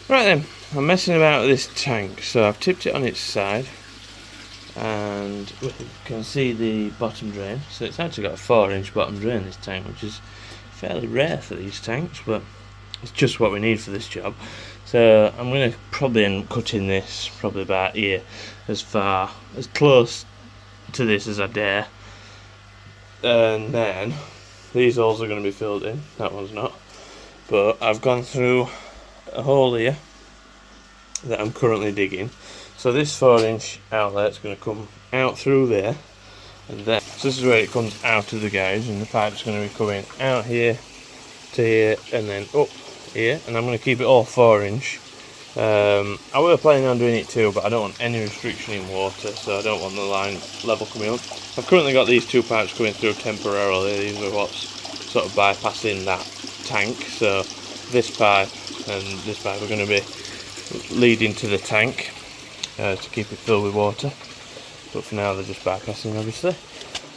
Right then, I'm messing about with this tank, so I've tipped it on its side, and you can see the bottom drain. So it's actually got a 4-inch bottom drain, this tank, which is fairly rare for these tanks, but it's just what we need for this job. So I'm going to probably end up cutting this probably about here, as close to this as I dare, and then these holes are going to be filled in. That one's not, but I've gone through a hole here that I'm currently digging. So this 4-inch outlet's going to come out through there, and then so this is where it comes out of the garage, and the pipe's going to be coming out here to here and then up here, and I'm going to keep it all 4-inch. I were planning on doing it too, but I don't want any restriction in water, so I don't want the line level coming up. I've currently got these two pipes coming through temporarily. These are what's sort of bypassing that tank, so this pipe and this pipe are going to be leading to the tank to keep it filled with water, but for now they're just bypassing, obviously.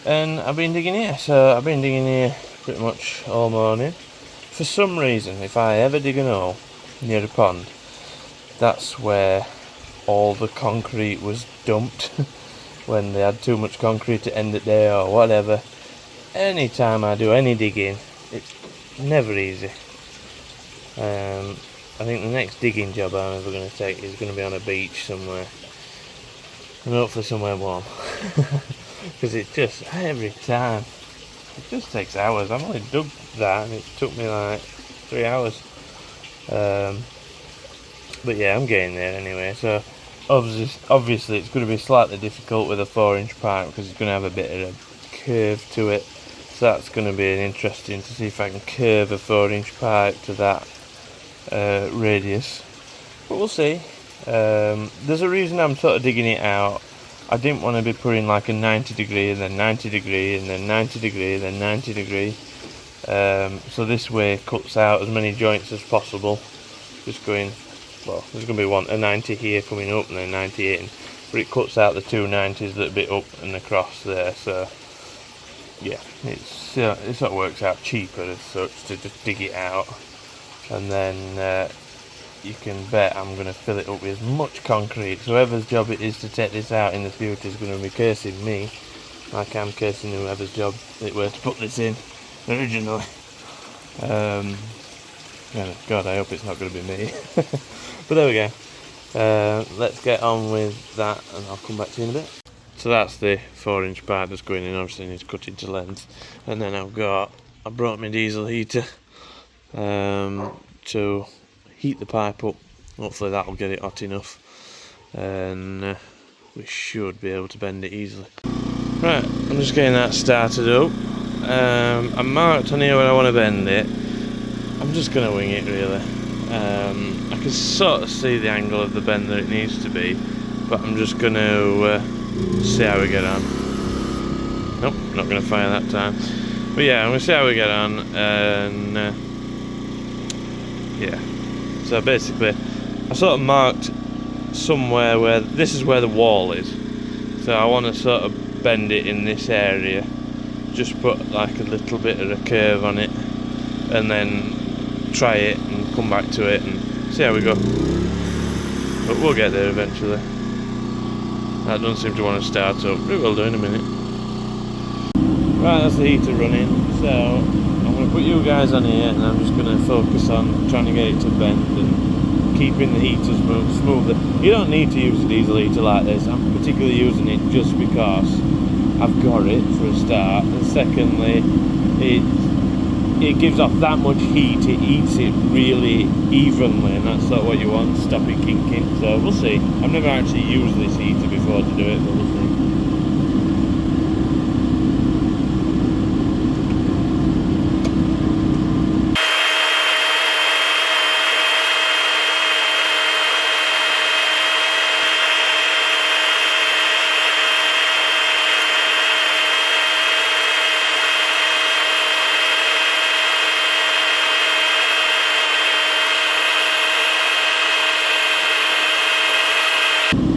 And I've been digging here, so I've been digging here pretty much all morning. For some reason, if I ever dig an hole near a pond, that's where all the concrete was dumped when they had too much concrete to end the day or whatever. Anytime I do any digging, it's never easy. I think the next digging job I'm ever going to take is going to be on a beach somewhere, and hopefully somewhere warm, because it just, every time, it just takes hours. I've only dug that and it took me like 3 hours, but yeah, I'm getting there anyway. So obviously it's going to be slightly difficult with a 4-inch pipe, because it's going to have a bit of a curve to it, so that's going to be interesting to see if I can curve a 4-inch pipe to that radius, but we'll see. There's a reason I'm sort of digging it out. I didn't want to be putting like a 90 degree and then 90 degree and then 90 degree and then 90 degree, so this way it cuts out as many joints as possible. Just going, well, there's going to be a 90 here coming up and then 90 in, but it cuts out the two 90s that bit up and across there. So yeah, it sort of works out cheaper as such to just dig it out, and then you can bet I'm going to fill it up with as much concrete. So whoever's job it is to take this out in the future is going to be cursing me, like I'm cursing whoever's job it were to put this in originally. God, I hope it's not going to be me. But there we go. Let's get on with that, and I'll come back to you in a bit. So that's the 4-inch pipe that's going in. Obviously needs cutting to length, and then I brought my diesel heater to heat the pipe up. Hopefully that'll get it hot enough, and we should be able to bend it easily. Right, I'm just getting that started up. I marked on here where I want to bend it. I'm just going to wing it really. I can sort of see the angle of the bend that it needs to be, but I'm just going to see how we get on. Nope, not going to fire that time. But yeah, I'm going to see how we get on, and yeah. So basically, I sort of marked somewhere where this is where the wall is. So I want to sort of bend it in this area. Just put like a little bit of a curve on it, and then try it and come back to it and see how we go. But we'll get there eventually. That doesn't seem to want to start up. It will do in a minute. Right, that's the heater running. So I'm going to put you guys on here, and I'm just going to focus on trying to get it to bend and keeping the heaters smoother. You don't need to use a diesel heater like this. I'm particularly using it just because I've got it for a start, and secondly, it gives off that much heat, it heats it really evenly, and that's sort of what you want, stop it kinking. So we'll see. I've never actually used this heater before to do it, but we'll see.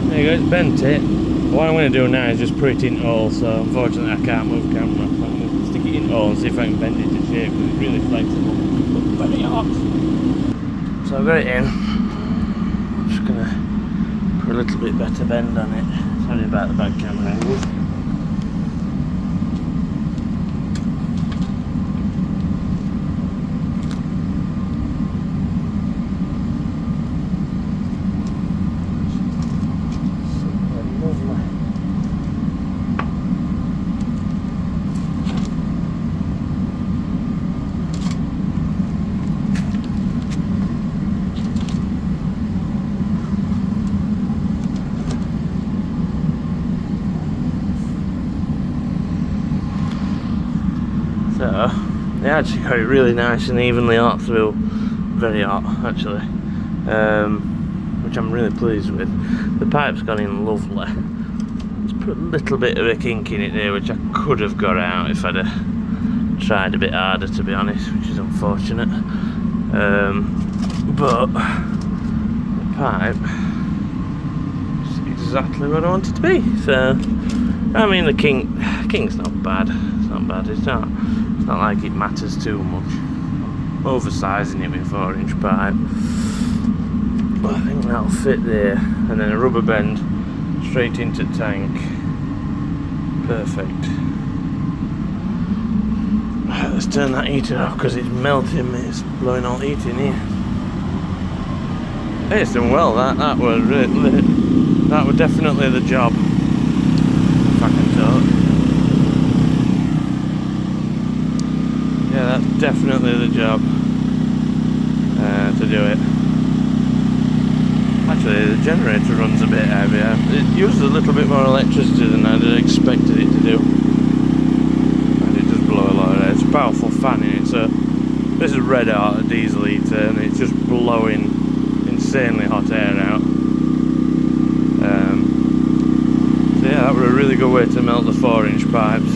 There you go, it's bent it. What I'm going to do now is just put it in all, so unfortunately I can't move camera. I'm going to stick it in all and see if I can bend it to shape, because it's really flexible, but very hot. So I've got it in. gonna put a little bit better bend on it. Sorry about the bad camera angle. So, they actually got it really nice and evenly hot through, very hot actually, which I'm really pleased with. The pipe's gone in lovely. It's put a little bit of a kink in it there, which I could have got out if I'd have tried a bit harder, to be honest, which is unfortunate. But the pipe is exactly what I want it to be. So, I mean, the kink's not bad. It's not bad. It's not like it matters too much. I'm oversizing it with 4-inch pipe. But I think that'll fit there. And then a rubber bend straight into tank. Perfect. Right, let's turn that heater off because it's melting. It's blowing all heat in here. Hey, it's done well. That was definitely the job. If I can talk. Yeah, that's definitely the job to do it. Actually, the generator runs a bit heavier. It uses a little bit more electricity than I'd expected it to do. And it does blow a lot of air. It's a powerful fan in it, so this is red hot, a diesel heater, and it's just blowing insanely hot air out. So yeah, that was a really good way to melt the 4-inch pipes.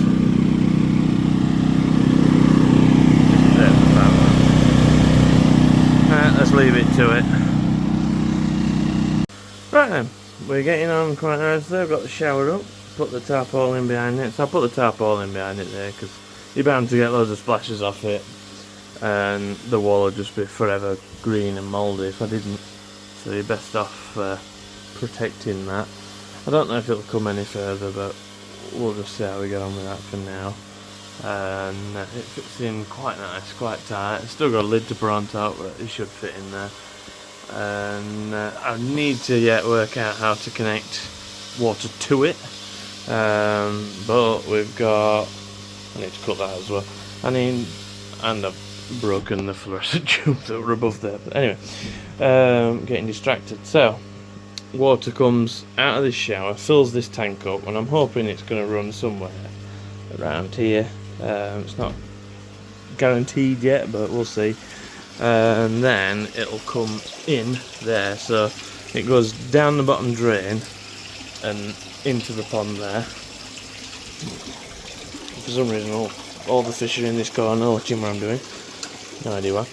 Right, let's leave it to it. Right then, we're getting on quite nicely. I've got the shower up, put the tarpaulin behind it. So I put the tarpaulin behind it there because you're bound to get loads of splashes off it, and the wall would just be forever green and mouldy if I didn't. So you're best off protecting that. I don't know if it'll come any further, but we'll just see how we get on with that for now. And it fits in quite nice, quite tight. It's still got a lid to put on top, but it should fit in there. And I need to yet work out how to connect water to it, but we've got, I need to cut that as well. And I've broken the fluorescent tube that were above there, but anyway, getting distracted. So water comes out of this shower, fills this tank up, and I'm hoping it's going to run somewhere around here. It's not guaranteed yet, but we'll see. And then it'll come in there, so it goes down the bottom drain and into the pond there. For some reason all the fish are in this corner watching what I'm doing, no idea why.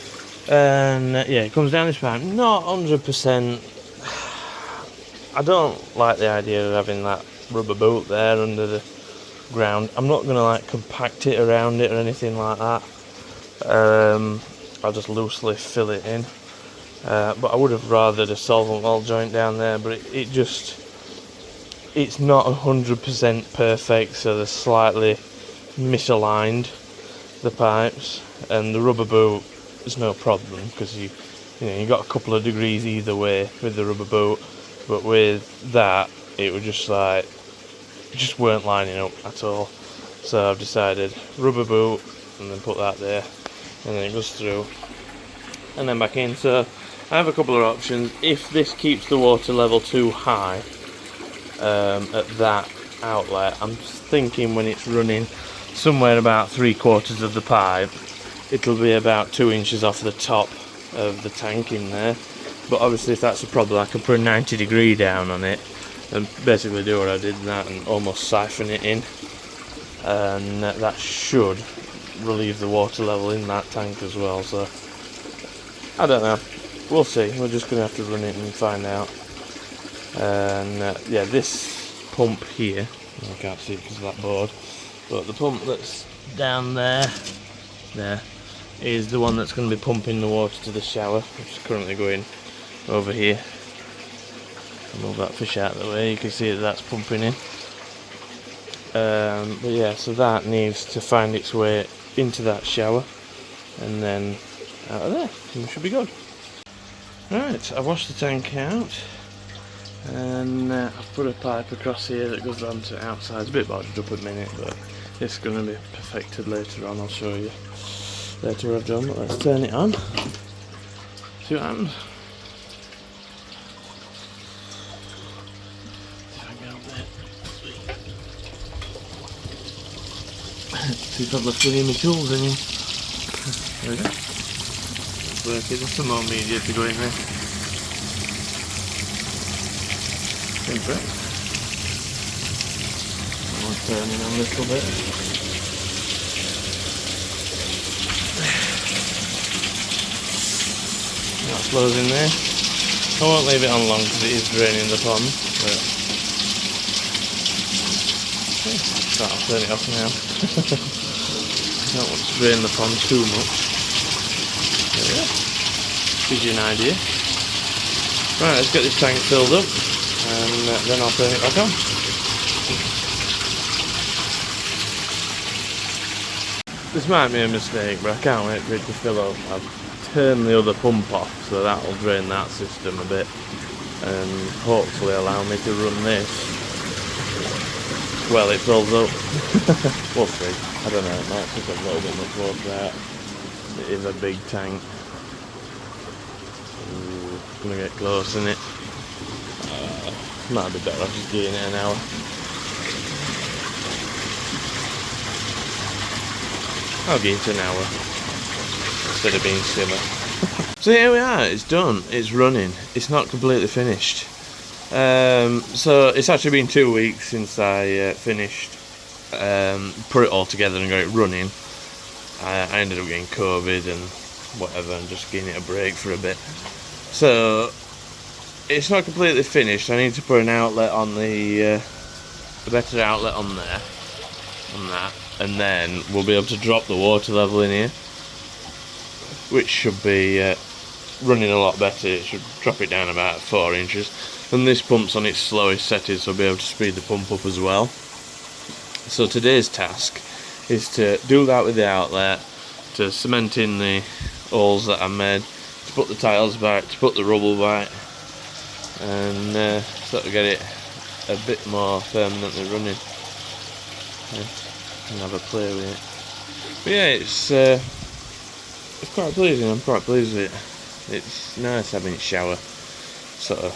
And yeah, it comes down this pipe. Not 100%. I don't like the idea of having that rubber boot there under the ground. I'm not going to like compact it around it or anything like that. I'll just loosely fill it in, but I would have rathered a solvent wall joint down there, but it's not 100% perfect, so they're slightly misaligned, the pipes, and the rubber boot is no problem because you got a couple of degrees either way with the rubber boot, but with that it was just weren't lining up at all. So I've decided rubber boot and then put that there, and then it goes through and then back in. So I have a couple of options. If this keeps the water level too high at that outlet, I'm thinking when it's running somewhere about 3/4 of the pipe, it'll be about 2 inches off the top of the tank in there. But obviously if that's a problem, I can put a 90-degree down on it and basically do what I did in that and almost siphon it in, and that should relieve the water level in that tank as well. So I don't know, we'll see. We're just going to have to run it and find out. And yeah, this pump here, I can't see it because of that board, but the pump that's down there is the one that's going to be pumping the water to the shower, which is currently going over here. Move that fish out of the way, you can see that that's pumping in. But yeah, so that needs to find its way into that shower and then out of there, and we should be good. Right, I've washed the tank out and I've put a pipe across here that goes on to outside. It's a bit bodged up at the minute, but it's going to be perfected later on. I'll show you later what I've done, but let's turn it on. See what happens. See if I've left any of my tools in here. There we go. It's working. There's some more media to go in there. Impressed. I'm turning on a little bit. That flows in there. I won't leave it on long because it is draining the pond. But I'll turn it off now. I don't want to drain the pond too much. There we go. Gives you an idea. Right, let's get this tank filled up and then I'll turn it back on. This might be a mistake, but I can't wait for it to fill up. I've turned the other pump off, so that'll drain that system a bit and hopefully allow me to run this well it fills up. We'll see. I don't know, it might take a little bit much water out. It is a big tank. Ooh, it's gonna get close, isn't it? Might be better off just doing it an hour. I'll give it an hour instead of being simmer. So here we are, it's done, it's running, it's not completely finished. So it's actually been 2 weeks since I finished, put it all together and got it running. I ended up getting COVID and whatever and just giving it a break for a bit. So it's not completely finished. I need to put an outlet on a better outlet on there, on that, and then we'll be able to drop the water level in here, which should be running a lot better. It should drop it down about 4 inches. And this pump's on its slowest setting, so I'll be able to speed the pump up as well. So today's task is to do that with the outlet, to cement in the holes that I made, to put the tiles back, to put the rubble back, and sort of get it a bit more permanently running. Yeah, and have a play with it. But yeah, it's quite pleasing. I'm quite pleased with it. It's nice having it shower sort of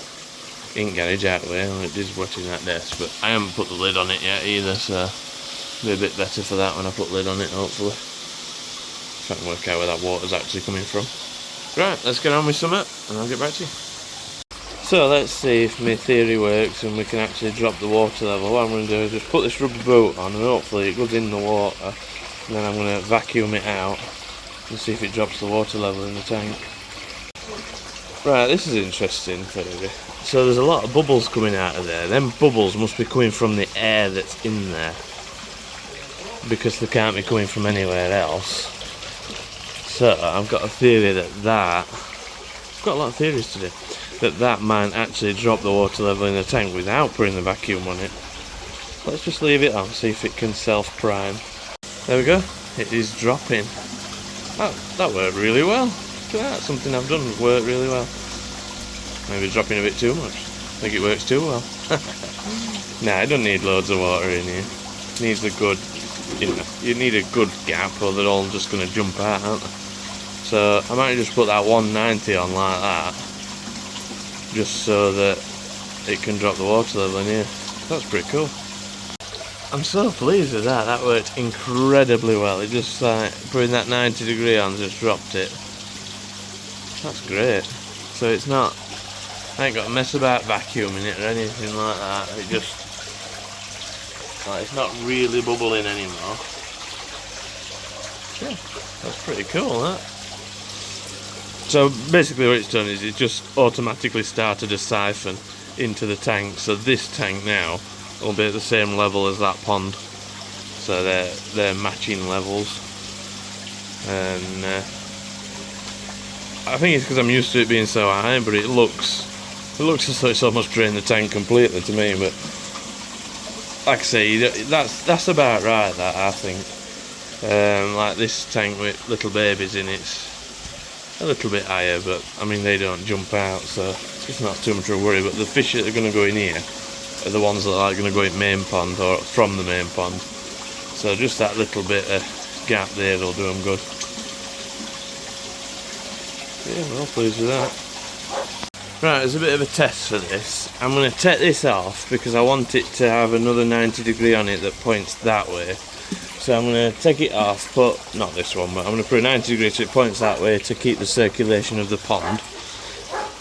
in garage out of the way, and it is wetting that desk, but I haven't put the lid on it yet either, so it'll be a bit better for that when I put the lid on it, hopefully. Try and work out where that water's actually coming from. Right, let's get on with some and I'll get back to you. So let's see if my theory works and we can actually drop the water level. What I'm going to do is just put this rubber boot on and hopefully it goes in the water, and then I'm going to vacuum it out and see if it drops the water level in the tank. Right, this is interesting theory. So there's a lot of bubbles coming out of there. Them bubbles must be coming from the air that's in there, because they can't be coming from anywhere else. So I've got a theory I've got a lot of theories today, that might actually drop the water level in the tank without putting the vacuum on it. Let's just leave it on, see if it can self-prime. There we go, it is dropping. That worked really well. Look at that, something I've done worked really well. Maybe dropping a bit too much. I think it works too well. Nah, it doesn't need loads of water in here. It needs a good, you need a good gap or they're all just going to jump out, aren't they? So I might just put that 190 on like that, just so that it can drop the water level in here. That's pretty cool. I'm so pleased with that. That worked incredibly well. It just like putting that 90 degree on just dropped it. That's great. So it's not, I ain't got to mess about vacuuming it or anything like that. It just, like, it's not really bubbling anymore. Yeah, that's pretty cool, that. So basically what it's done is it just automatically started a siphon into the tank. So this tank now will be at the same level as that pond. So they're matching levels. And I think it's because I'm used to it being so high, but it looks It looks as though it's almost drained the tank completely to me, but like I say, that's about right, that, I think. Like this tank with little babies in it's a little bit higher, but I mean they don't jump out, so it's not too much of a worry. But the fish that are going to go in here are the ones that are going to go in main pond or from the main pond. So just that little bit of gap there will do them good. Yeah, well pleased with that. Right, as a bit of a test for this, I'm going to take this off because I want it to have another 90 degree on it that points that way. So I'm going to take it off, not this one, but I'm going to put a 90 degree so it points that way to keep the circulation of the pond.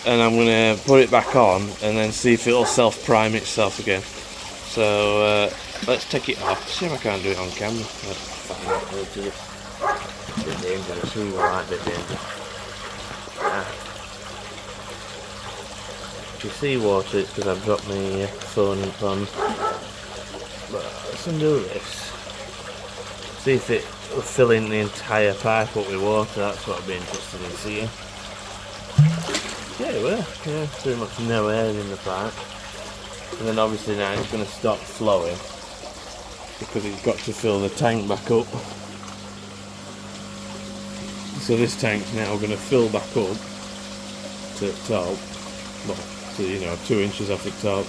And I'm going to put it back on and then see if it'll self-prime itself again. So let's take it off. See if I can't do it on camera. A bit dangerous, we like a bit dangerous. If you see water, it's because I've dropped my phone in the pond. But let's undo this. See if it will fill in the entire pipe up with water. That's what I'd be interested in seeing. Yeah, it will. Yeah, pretty much no air in the pipe. And then obviously now it's going to stop flowing because it's got to fill the tank back up. So this tank's now going to fill back up to the top. Well, to 2 inches off the top.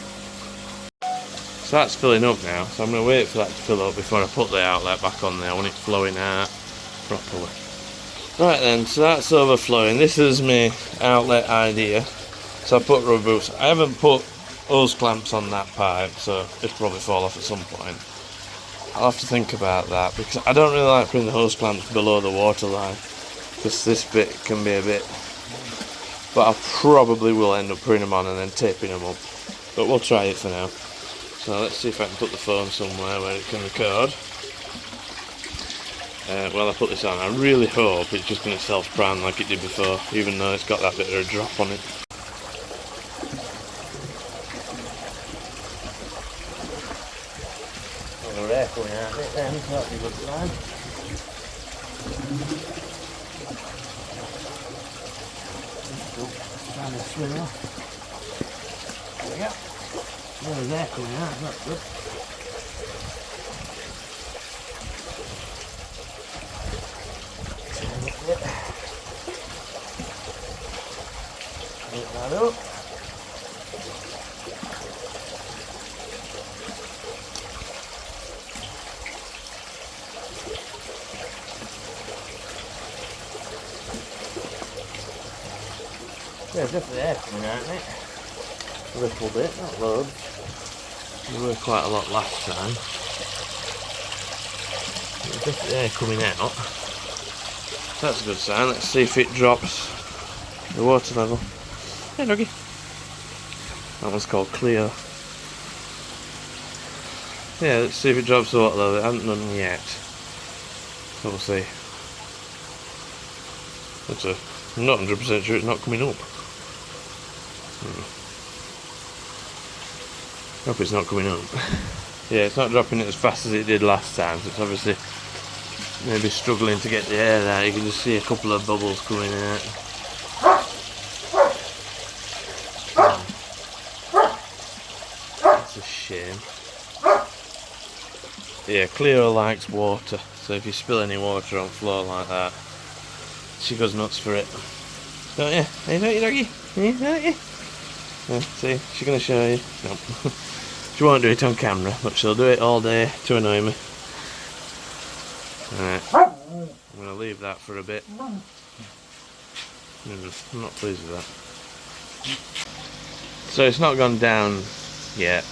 So that's filling up now, so I'm going to wait for that to fill up before I put the outlet back on there when it's flowing out properly. Right then, so that's overflowing. This is my outlet idea. So I put rubber boots. I haven't put hose clamps on that pipe, so it'll probably fall off at some point. I'll have to think about that because I don't really like putting the hose clamps below the water line because this bit can be a bit. But I probably will end up putting them on and then taping them up. But we'll try it for now. So let's see if I can put the phone somewhere where it can record. While I put this on, I really hope it's just going to self-prime like it did before, even though it's got that bit of a drop on it. Oh, air coming out of it then, that'll be a good sign. Trying to swim off. There we go. There's air coming out, that's good. Lift that up. Yeah, definitely air coming out, mate. A little bit, not loads. There were quite a lot last time. There's definitely air coming out. So that's a good sign. Let's see if it drops the water level. Hey doggy. That one's called clear. Yeah, let's see if it drops the water level. It hasn't done yet. So we'll see. I'm not 100% sure it's not coming up. Hope it's not coming up. Yeah, it's not dropping it as fast as it did last time, so it's obviously maybe struggling to get the air out. You can just see a couple of bubbles coming out. That's a shame. Yeah, Cleo likes water, so if you spill any water on the floor like that, she goes nuts for it. Don't you? Hey, don't you, doggy? Hey, don't you? Yeah, see, she's going to show you. Nope. She won't do it on camera, but she'll do it all day to annoy me. Alright, I'm going to leave that for a bit. I'm not pleased with that. So it's not gone down yet.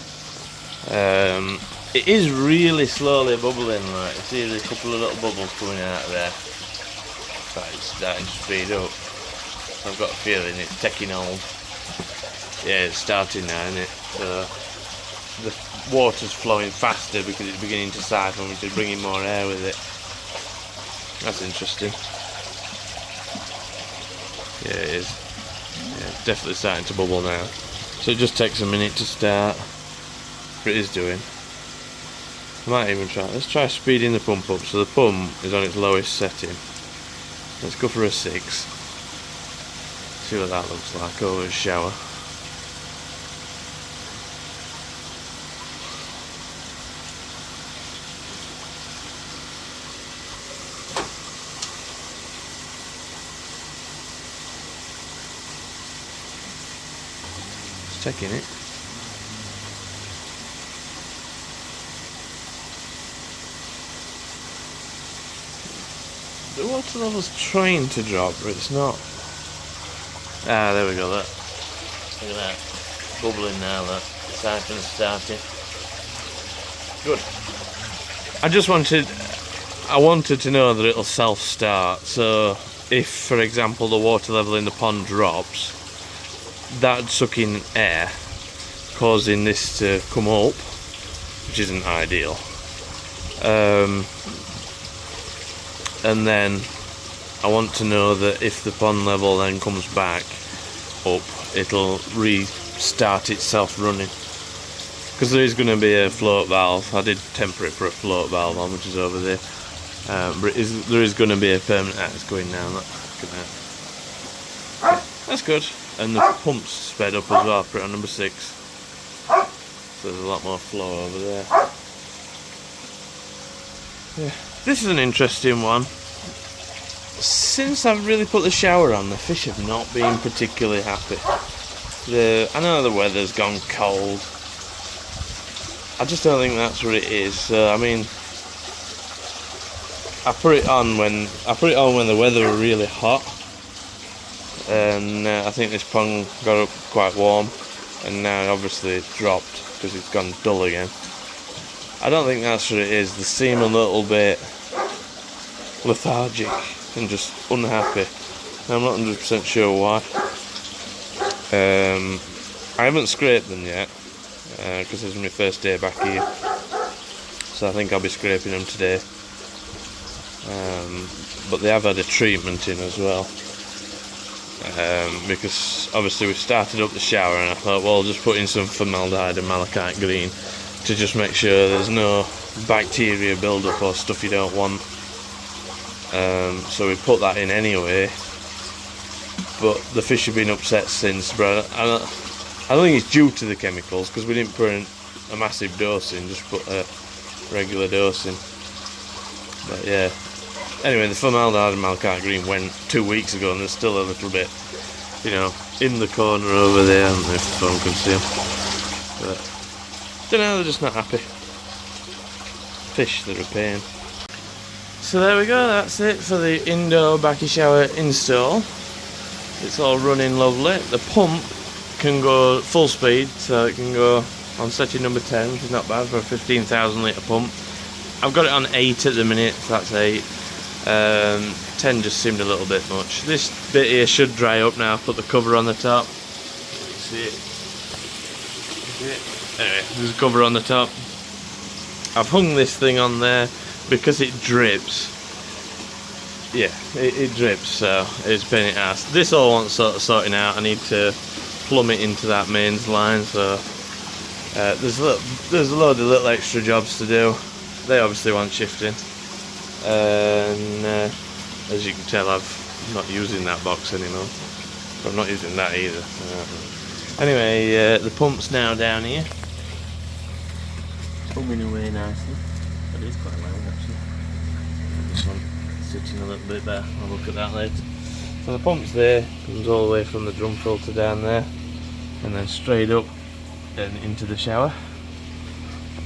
It is really slowly bubbling, like you see there's a couple of little bubbles coming out of there. But it's starting to speed up. I've got a feeling it's taking hold. Yeah, it's starting now, isn't it? So the water's flowing faster because it's beginning to siphon, which is bringing more air with it. That's interesting. Yeah, it is. Yeah, it's definitely starting to bubble now. So it just takes a minute to start. But it is doing. I might even try. Let's try speeding the pump up. So the pump is on its lowest setting. Let's go for a 6. See what that looks like over a shower. Just checking it. The water level's trying to drop, but it's not. Ah, there we go, look. Look at that. Bubbling now, look. The siphon's starting. Good. I wanted to know that it'll self-start, so if, for example, the water level in the pond drops, that'd suck in air, causing this to come up, which isn't ideal. And then I want to know that if the pond level then comes back up, it'll restart itself running. Because there is going to be a float valve. I did temper it for a float valve on, which is over there. But there is going to be a permanent. It's going now. Look at that. That's good. And the pump's sped up as well. Put it on number 6. So there's a lot more flow over there. Yeah. This is an interesting one. Since I've really put the shower on, the fish have not been particularly happy. I know the weather's gone cold. I just don't think that's what it is. I mean, I put it on when the weather was really hot, and I think this pond got up quite warm, and now obviously it's dropped because it's gone dull again. I don't think that's what it is. They seem a little bit lethargic and just unhappy. I'm not 100% sure why. I haven't scraped them yet because this is my first day back here, so I think I'll be scraping them today. But they have had a treatment in as well, because obviously we started up the shower and I thought, well, I'll just put in some formaldehyde and malachite green to just make sure there's no bacteria build-up or stuff you don't want. So we put that in anyway, but the fish have been upset since. But I don't think it's due to the chemicals, because we didn't put a massive dose in, just put a regular dose in. But yeah, anyway, the formaldehyde and malachite green went 2 weeks ago, and there's still a little bit, you know, in the corner over there. I don't know if the phone can see them, but don't know, they're just not happy. Fish, they're a pain. So there we go, that's it for the indoor Bakki shower install. It's all running lovely. The pump can go full speed, so it can go on setting number 10, which is not bad for a 15,000 litre pump. I've got it on 8 at the minute, so that's 8. 10 just seemed a little bit much. This bit here should dry up now. Put the cover on the top. See it? Anyway, there's a cover on the top. I've hung this thing on there because it drips. Yeah, it drips, so it's a pain in the ass. This all wants sort of sorting out. I need to plumb it into that mains line, so there's a load of little extra jobs to do. They obviously want shifting, and as you can tell, I'm not using that box anymore. I'm not using that either. Anyway, the pump's now down here, pumping away nicely. But it's quite loud actually. This one sitting a little bit better. I'll look at that later. So the pump's there, comes all the way from the drum filter down there, and then straight up and into the shower.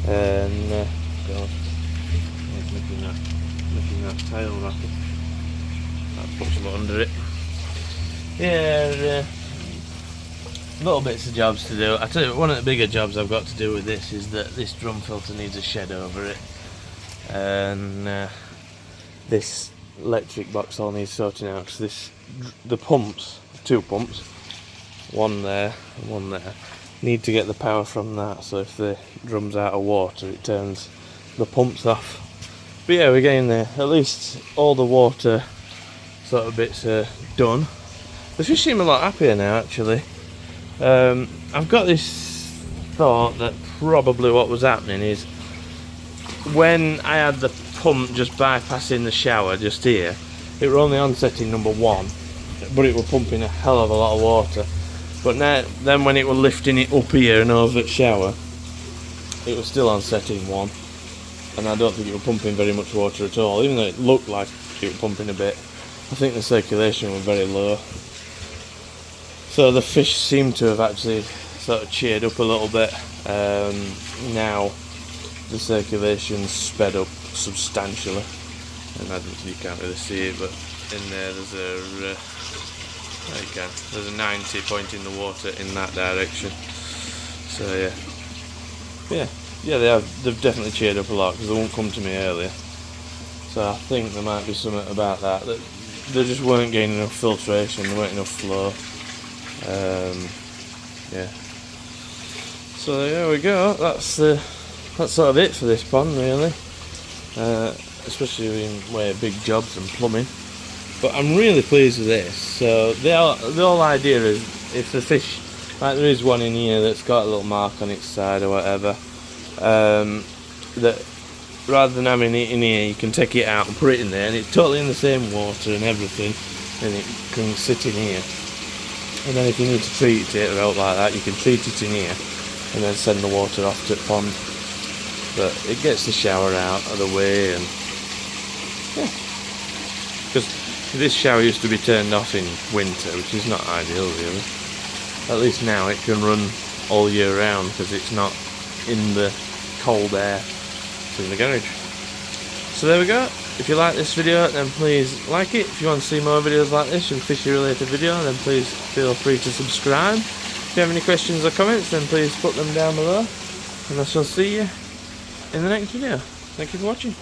And God, it's making that tail rapid. That puts them under it. Yeah, little bits of jobs to do. I tell you, one of the bigger jobs I've got to do with this is that this drum filter needs a shed over it, and this electric box all needs sorting out, because the pumps, 2 pumps, one there and one there, need to get the power from that, so if the drum's out of water it turns the pumps off. But yeah, we're getting there. At least all the water sort of bits are done. The fish seem a lot happier now actually. I've got this thought that probably what was happening is when I had the pump just bypassing the shower just here, it were only on setting number 1, but it were pumping a hell of a lot of water. But now, then when it were lifting it up here and over the shower, it was still on setting 1, and I don't think it were pumping very much water at all, even though it looked like it were pumping a bit. I think the circulation was very low. So the fish seem to have actually sort of cheered up a little bit. Now the circulation's sped up substantially, and you can't really see it, but in there there's a there's a 90 pointing the water in that direction. So they've definitely cheered up a lot, because they won't come to me earlier. So I think there might be something about that they just weren't getting enough filtration, there weren't enough flow. So there we go. That's sort of it for this pond, really. Especially in way of big jobs and plumbing. But I'm really pleased with this. So the whole idea is, if the fish, like there is one in here that's got a little mark on its side or whatever, that rather than having it in here, you can take it out and put it in there, and it's totally in the same water and everything, and it can sit in here. And then if you need to treat it out like that, you can treat it in here and then send the water off to the pond. But it gets the shower out of the way, and because this shower used to be turned off in winter, which is not ideal really. At least now it can run all year round, because it's not in the cold air, it's in the garage. So there we go. If you like this video, then please like it. If you want to see more videos like this and fishing related video, then please feel free to subscribe. If you have any questions or comments, then please put them down below, and I shall see you in the next video. Thank you for watching.